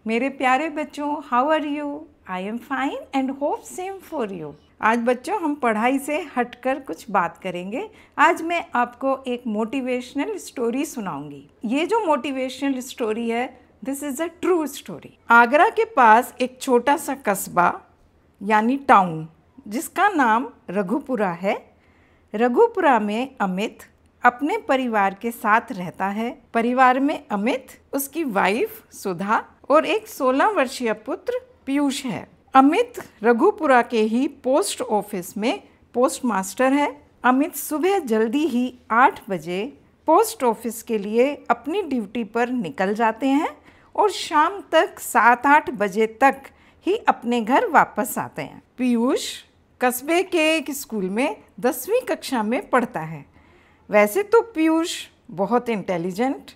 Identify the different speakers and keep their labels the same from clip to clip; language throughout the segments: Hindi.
Speaker 1: मेरे प्यारे बच्चों, how are you? I am fine and hope same for you. आज बच्चों हम पढ़ाई से हटकर कुछ बात करेंगे। आज मैं आपको एक मोटिवेशनल स्टोरी सुनाऊंगी। ये जो मोटिवेशनल स्टोरी है, this is a true story. Agra के पास एक छोटा सा कस्बा यानी टाउन जिसका नाम रघुपुरा है। रघुपुरा में अमित अपने परिवार के साथ रहता है। परिवार में अमित, उसकी वाइफ सुधा और एक 16 वर्षीय पुत्र पीयूष है। अमित रघुपुरा के ही पोस्ट ऑफिस में पोस्ट मास्टर है। अमित सुबह जल्दी ही 8 बजे पोस्ट ऑफिस के लिए अपनी ड्यूटी पर निकल जाते हैं और शाम तक 7-8 बजे तक ही अपने घर वापस आते हैं। पीयूष कस्बे के एक स्कूल में 10वीं कक्षा में पढ़ता है। वैसे तो पीयूष बहुत इंटेलिजेंट,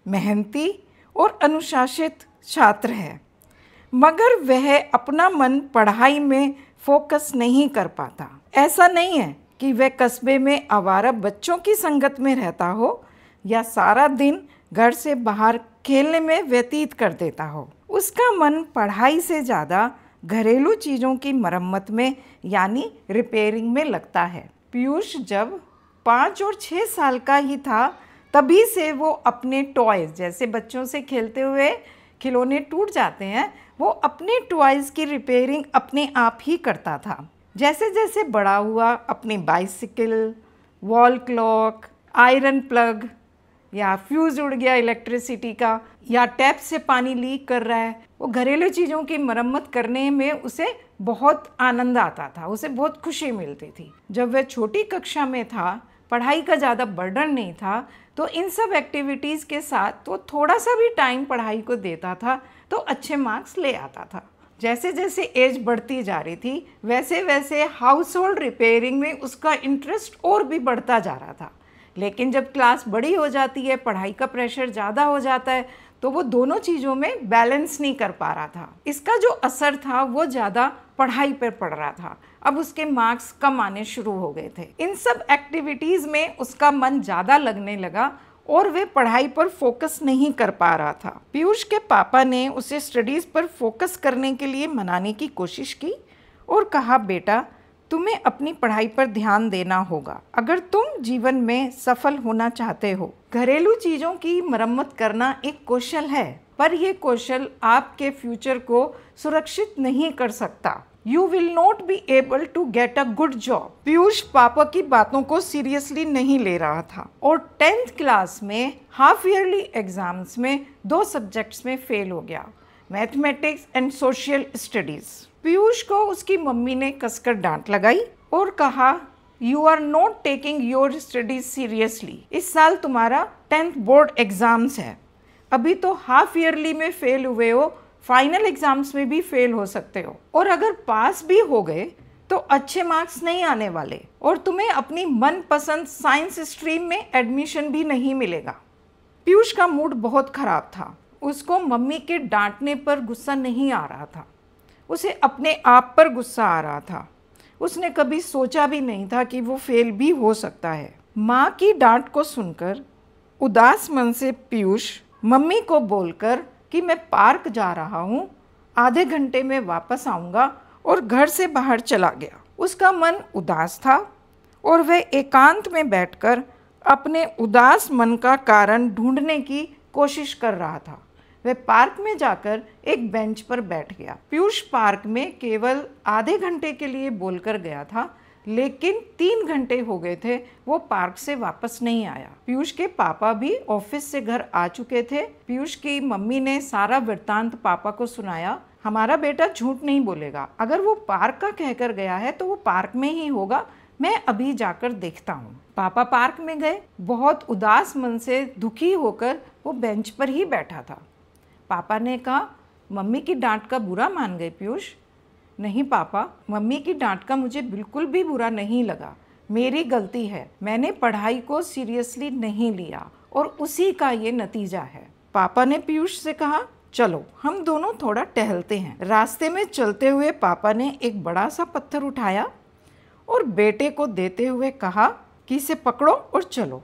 Speaker 1: मेहनती और अनुशासित छात्र है, मगर वह अपना मन पढ़ाई में फोकस नहीं कर पाता। ऐसा नहीं है कि वह कस्बे में आवारा बच्चों की संगत में रहता हो या सारा दिन घर से बाहर खेलने में व्यतीत कर देता हो। उसका मन पढ़ाई से ज़्यादा घरेलू चीज़ों की मरम्मत में यानी रिपेयरिंग में लगता है। पीयूष जब 5 और 6 साल का ही था, तभी से वो अपने टॉयज़, जैसे बच्चों से खेलते हुए खिलौने टूट जाते हैं, वो अपने टॉयज़ की रिपेयरिंग अपने आप ही करता था। जैसे जैसे बड़ा हुआ, अपनी bicycle, wall clock, iron plug या फ्यूज़ उड़ गया इलेक्ट्रिसिटी का, या टैप से पानी लीक कर रहा है, वो घरेलू चीज़ों की मरम्मत करने में उसे बहुत आनंद आता था, उसे बहुत खुशी मिलती थी। जब वह छोटी कक्षा में था, पढ़ाई का ज़्यादा बर्डन नहीं था, तो इन सब एक्टिविटीज़ के साथ तो थोड़ा सा भी टाइम पढ़ाई को देता था तो अच्छे मार्क्स ले आता था। जैसे जैसे एज बढ़ती जा रही थी, वैसे वैसे हाउस होल्ड रिपेयरिंग में उसका इंटरेस्ट और भी बढ़ता जा रहा था। लेकिन जब क्लास बड़ी हो जाती है, पढ़ाई का प्रेशर ज़्यादा हो जाता है, तो वो दोनों चीज़ों में बैलेंस नहीं कर पा रहा था। इसका जो असर था वो ज़्यादा पढ़ाई पर पड़ रहा था। अब उसके मार्क्स कम आने शुरू हो गए थे। इन सब एक्टिविटीज़ में उसका मन ज़्यादा लगने लगा और वे पढ़ाई पर फोकस नहीं कर पा रहा था। पीयूष के पापा ने उसे स्टडीज़ पर फोकस करने के लिए मनाने की कोशिश की और कहा, बेटा तुम्हें अपनी पढ़ाई पर ध्यान देना होगा अगर तुम जीवन में सफल होना चाहते हो। घरेलू चीज़ों की मरम्मत करना एक कौशल है, पर यह कौशल आपके फ्यूचर को सुरक्षित नहीं कर सकता। You will not be able to get a good job। Piyush पापा की बातों को सीरियसली नहीं ले रहा था और 10th क्लास में हाफ ईयरली एग्जाम्स में 2 सब्जेक्ट्स में फेल हो गया, mathematics and social studies. Piyush को उसकी मम्मी ने कसकर डांट लगाई और कहा, you are not taking your studies seriously. इस साल तुम्हारा 10th बोर्ड एग्जाम्स है, अभी तो हाफ ईयरली में फेल हुए हो, फाइनल एग्जाम्स में भी फेल हो सकते हो, और अगर पास भी हो गए तो अच्छे मार्क्स नहीं आने वाले और तुम्हें अपनी मनपसंद साइंस स्ट्रीम में एडमिशन भी नहीं मिलेगा। पीयूष का मूड बहुत ख़राब था। उसको मम्मी के डांटने पर गुस्सा नहीं आ रहा था, उसे अपने आप पर गुस्सा आ रहा था। उसने कभी सोचा भी नहीं था कि वो फेल भी हो सकता है। माँ की डांट को सुनकर उदास मन से पीयूष मम्मी को बोलकर कि मैं पार्क जा रहा हूँ, आधे घंटे में वापस आऊँगा, और घर से बाहर चला गया। उसका मन उदास था और वह एकांत में बैठकर अपने उदास मन का कारण ढूंढने की कोशिश कर रहा था। वह पार्क में जाकर एक बेंच पर बैठ गया। पीयूष पार्क में केवल आधे घंटे के लिए बोलकर गया था, लेकिन 3 घंटे हो गए थे, वो पार्क से वापस नहीं आया। पीयूष के पापा भी ऑफिस से घर आ चुके थे। पीयूष की मम्मी ने सारा वृत्तांत पापा को सुनाया। हमारा बेटा झूठ नहीं बोलेगा, अगर वो पार्क का कहकर गया है तो वो पार्क में ही होगा, मैं अभी जाकर देखता हूँ। पापा पार्क में गए। बहुत उदास मन से दुखी होकर वो बेंच पर ही बैठा था। पापा ने कहा, मम्मी की डांट का बुरा मान गए पीयूष? नहीं पापा, मम्मी की डांट का मुझे बिल्कुल भी बुरा नहीं लगा, मेरी गलती है, मैंने पढ़ाई को सीरियसली नहीं लिया और उसी का ये नतीजा है। पापा ने पीयूष से कहा, चलो हम दोनों थोड़ा टहलते हैं। रास्ते में चलते हुए पापा ने एक बड़ा सा पत्थर उठाया और बेटे को देते हुए कहा कि इसे पकड़ो और चलो।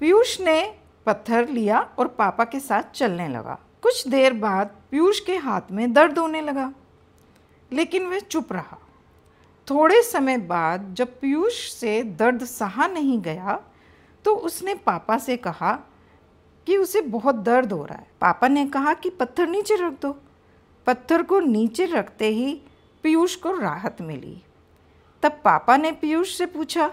Speaker 1: पीयूष ने पत्थर लिया और पापा के साथ चलने लगा। कुछ देर बाद पीयूष के हाथ में दर्द होने लगा, लेकिन वह चुप रहा। थोड़े समय बाद जब पीयूष से दर्द सहा नहीं गया तो उसने पापा से कहा कि उसे बहुत दर्द हो रहा है। पापा ने कहा कि पत्थर नीचे रख दो। पत्थर को नीचे रखते ही पीयूष को राहत मिली। तब पापा ने पीयूष से पूछा,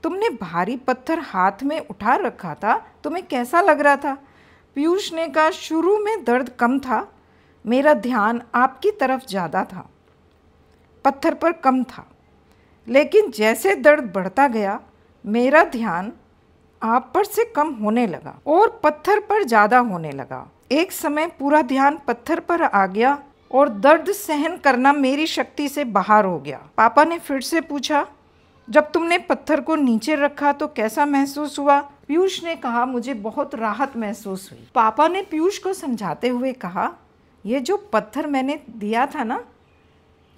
Speaker 1: तुमने भारी पत्थर हाथ में उठा रखा था, तुम्हें कैसा लग रहा था? पीयूष ने कहा, शुरू में दर्द कम था, मेरा ध्यान आपकी तरफ ज़्यादा था, पत्थर पर कम था। लेकिन जैसे दर्द बढ़ता गया मेरा ध्यान आप पर से कम होने लगा और पत्थर पर ज़्यादा होने लगा। एक समय पूरा ध्यान पत्थर पर आ गया और दर्द सहन करना मेरी शक्ति से बाहर हो गया। पापा ने फिर से पूछा, जब तुमने पत्थर को नीचे रखा तो कैसा महसूस हुआ? पीयूष ने कहा, मुझे बहुत राहत महसूस हुई। पापा ने पीयूष को समझाते हुए कहा, यह जो पत्थर मैंने दिया था ना,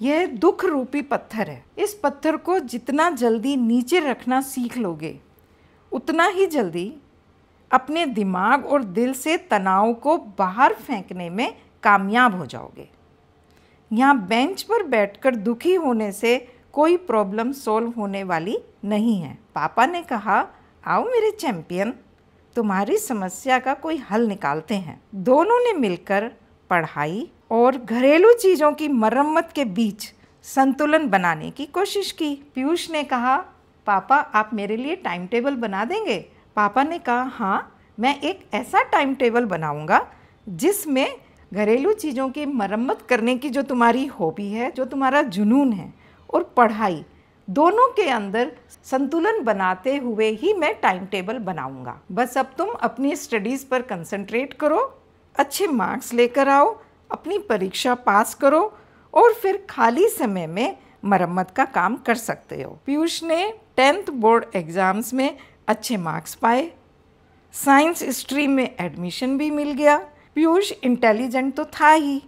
Speaker 1: यह दुख रूपी पत्थर है। इस पत्थर को जितना जल्दी नीचे रखना सीख लोगे उतना ही जल्दी अपने दिमाग और दिल से तनाव को बाहर फेंकने में कामयाब हो जाओगे। यहाँ बेंच पर बैठकर दुखी होने से कोई प्रॉब्लम सॉल्व होने वाली नहीं है। पापा ने कहा, आओ मेरे चैंपियन, तुम्हारी समस्या का कोई हल निकालते हैं। दोनों ने मिलकर पढ़ाई और घरेलू चीज़ों की मरम्मत के बीच संतुलन बनाने की कोशिश की। पीयूष ने कहा, पापा आप मेरे लिए टाइम टेबल बना देंगे? पापा ने कहा, हाँ, मैं एक ऐसा टाइम टेबल बनाऊंगा जिसमें घरेलू चीज़ों की मरम्मत करने की जो तुम्हारी हॉबी है, जो तुम्हारा जुनून है, और पढ़ाई, दोनों के अंदर संतुलन बनाते हुए ही मैं टाइम टेबल बनाऊंगा। बस अब तुम अपनी स्टडीज़ पर कंसंट्रेट करो, अच्छे मार्क्स लेकर आओ, अपनी परीक्षा पास करो और फिर खाली समय में मरम्मत का काम कर सकते हो। पीयूष ने 10th बोर्ड एग्ज़ाम्स में अच्छे मार्क्स पाए, साइंस स्ट्रीम में एडमिशन भी मिल गया। पीयूष इंटेलिजेंट तो था ही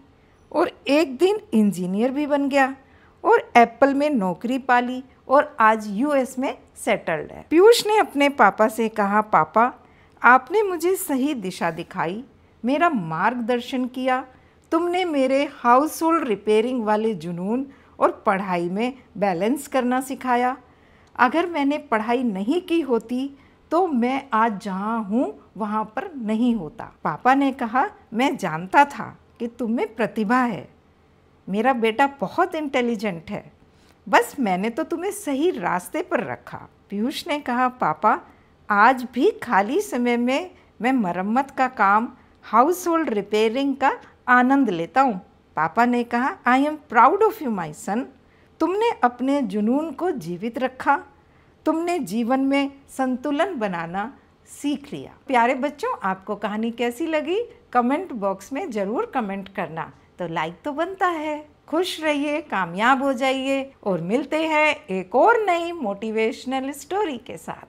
Speaker 1: और एक दिन इंजीनियर भी बन गया और एप्पल में नौकरी पाली और आज यूएस में सेटल्ड है। पीयूष ने अपने पापा से कहा, पापा आपने मुझे सही दिशा दिखाई, मेरा मार्गदर्शन किया, तुमने मेरे हाउस होल्ड रिपेयरिंग वाले जुनून और पढ़ाई में बैलेंस करना सिखाया। अगर मैंने पढ़ाई नहीं की होती तो मैं आज जहाँ हूँ वहाँ पर नहीं होता। पापा ने कहा, मैं जानता था कि तुम में प्रतिभा है, मेरा बेटा बहुत इंटेलिजेंट है, बस मैंने तो तुम्हें सही रास्ते पर रखा। पीयूष ने कहा, पापा आज भी खाली समय में मैं मरम्मत का काम, हाउस होल्ड रिपेयरिंग का आनंद लेता हूँ। पापा ने कहा, I am proud of you my son, तुमने अपने जुनून को जीवित रखा, तुमने जीवन में संतुलन बनाना सीख लिया। प्यारे बच्चों, आपको कहानी कैसी लगी कमेंट बॉक्स में ज़रूर कमेंट करना। तो लाइक तो बनता है। खुश रहिए, कामयाब हो जाइए और मिलते हैं एक और नई मोटिवेशनल स्टोरी के साथ।